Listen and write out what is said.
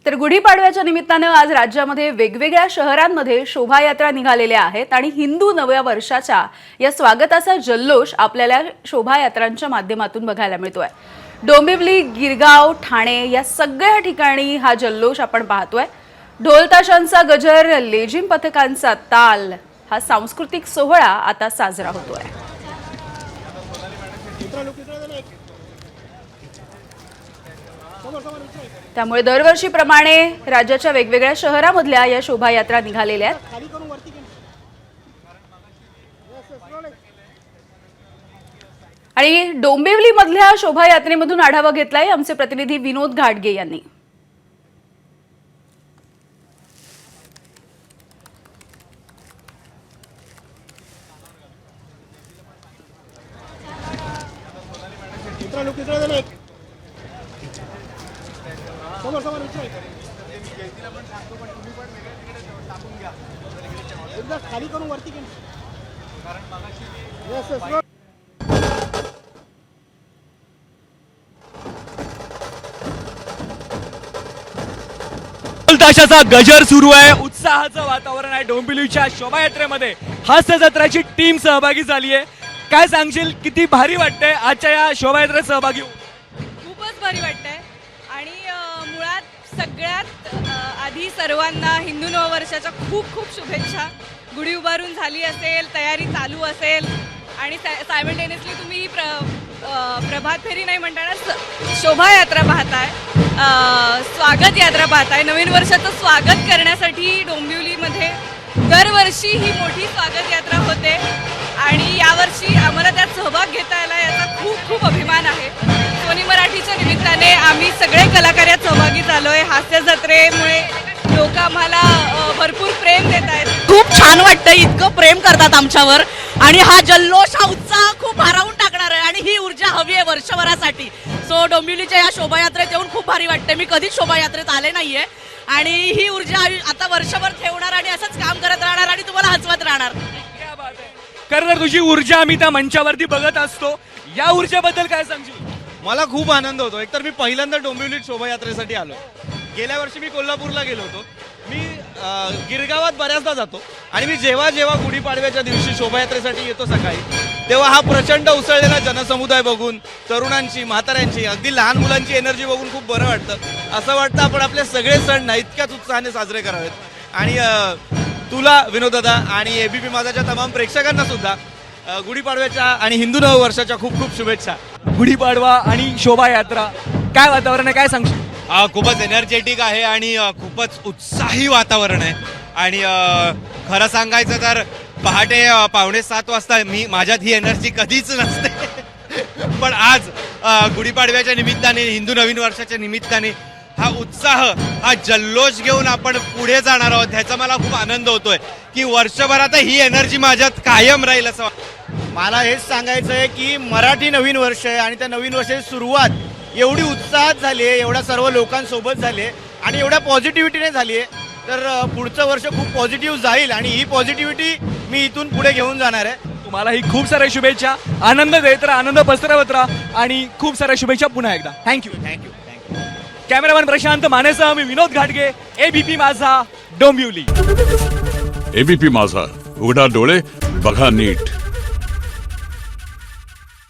तर गुढीपाडव्याच्या निमित्तानं आज राज्यामध्ये वेगवेगळ्या शहरांमध्ये शोभायात्रा निघालेल्या आहेत आणि हिंदू नव्या वर्षाच्या या स्वागताचा जल्लोष आपल्याला शोभायात्रांच्या माध्यमातून बघायला मिळतोय। डोंबिवली, गिरगाव, ठाणे या सगळ्या ठिकाणी हा जल्लोष आपण पाहतोय। ढोल ताशांचा गजर, लेझिम पथकांचा ताल, हा सांस्कृतिक सोहळा आता साजरा होतोय। त्यामुळे दरवर्षीप्रमाणे राज्याच्या वेगवेगळ्या शहरांमधल्या या शोभायात्रा निघालेल्या आहेत। आणि डोंबिवली मधल्या शोभायात्रेमधून आढावा घेतलाय आमचे प्रतिनिधी विनोद घाटगे यांनी। खाली करून वरती ढोल ताशाचा गजर सुरू आहे, उत्साहाचं वातावरण आहे। डोंबिवलीच्या शोभायात्रेमध्ये हास्य जत्राची टीम सहभागी झाली आहे। काय सांगशील, किती भारी वाटतंय आजच्या या शोभायात्रेत सहभागी होऊन? खूपच भारी वाटतंय आणि मुळात सगळ्यात आधी सर्वांना हिंदू नववर्षाच्या खूप खूप शुभेच्छा। गुढी उभारून झाली असेल, तयारी चालू असेल आणि सायमल्टेनियसली तुम्ही ही प्रभात फेरी नाही म्हणताना शोभायात्रा पाहताय, स्वागत यात्रा पाहताय। नवीन वर्षाचं स्वागत करण्यासाठी डोंबिवलीमध्ये दरवर्षी ही मोठी स्वागत यात्रा होते आणि यावर्षी आम्हाला त्यात सहभाग घेता आला, याचा खूप खूप अभिमान आहे। सोनी मराठीच्या निमित्ताने आम्ही सगळे कलाकार यात सहभागी झालोय। हास्य जत्रेमुळे लोक आम्हाला भरपूर प्रेम देत आहेत। खूप छान वाटतं, इतकं प्रेम करतात आमच्यावर आणि हा जल्लोष, हा उत्साह खूप भारावून टाकणार आहे आणि ही ऊर्जा हवी आहे वर्षभरासाठी। सो डोंबिवलीच्या या शोभायात्रेत येऊन खूप भारी वाटते। मी कधीच शोभायात्रेत आले नाहीये आणि ही ऊर्जा आता वर्षभर ठेवणार आणि असंच काम करत राहणार आणि तुम्हाला हसवत राहणार। खरं तर तुझी ऊर्जा आम्ही त्या मंचावरती बघत असतो, या ऊर्जेबद्दल काय सांगशील? मला खूप आनंद होतो। एकतर मी पहिल्यांदा डोंबिवलीत शोभायात्रेसाठी आलो। गेल्या वर्षी मी कोल्हापूरला गेलो होतो। मी गिरगावात बऱ्याचदा जातो आणि मी जेव्हा जेव्हा गुढीपाडव्याच्या दिवशी शोभायात्रेसाठी येतो सकाळी, तेव्हा हा प्रचंड उसळलेला जनसमुदाय बघून, तरुणांची, म्हाताऱ्यांची, अगदी लहान मुलांची एनर्जी बघून खूप बरं वाटतं। असं वाटतं आपण आपले सगळे सण ना इतक्याच उत्साहाने साजरे करावेत। आणि तुला विनोददादा आणि एबीपी माझाच्या तमाम प्रेक्षकांना सुद्धा गुढीपाडव्याच्या आणि हिंदू नववर्षाच्या खूप खूप शुभेच्छा। गुढीपाडवा आणि शोभायात्रा, काय वातावरण आहे, काय सांगशील? खूपच एनर्जेटिक आहे आणि खूपच उत्साही वातावरण आहे। आणि खरं सांगायचं तर पहाटे 6:45 वाजता माझ्यात ही एनर्जी कधीच नसते पण आज गुढीपाडव्याच्या निमित्ताने, हिंदू नवीन वर्षाच्या निमित्ताने हा उत्साह, हा जल्लोष घेऊन आपण पुढे जाणार आहोत। ह्याचा मला खूप आनंद होतोय की वर्षभरात ही एनर्जी माझ्यात कायम राहील। असं मला हेच सांगायचं आहे की मराठी नवीन वर्ष आहे आणि त्या नवीन वर्षाची सुरुवात एवढी उत्साहात झाली आहे, एवढ्या सर्व लोकांसोबत झाली आहे आणि एवढ्या पॉझिटिव्हिटीने झाली आहे, तर पुढचं वर्ष खूप पॉझिटिव्ह जाईल आणि ही पॉझिटिव्हिटी मी इथून पुढे घेऊन जाणार आहे। तुम्हालाही खूप साऱ्या शुभेच्छा, आनंद देत राहा, आनंद पसरवत राहा आणि खूप साऱ्या शुभेच्छा पुन्हा एकदा। Thank you thank you thank you. Cameraman Prashant मानेसह मी विनोद घाटगे, एबीपी माझा, डोंबिवली। एबीपी माझा, उघडा डोळे बघा नीट।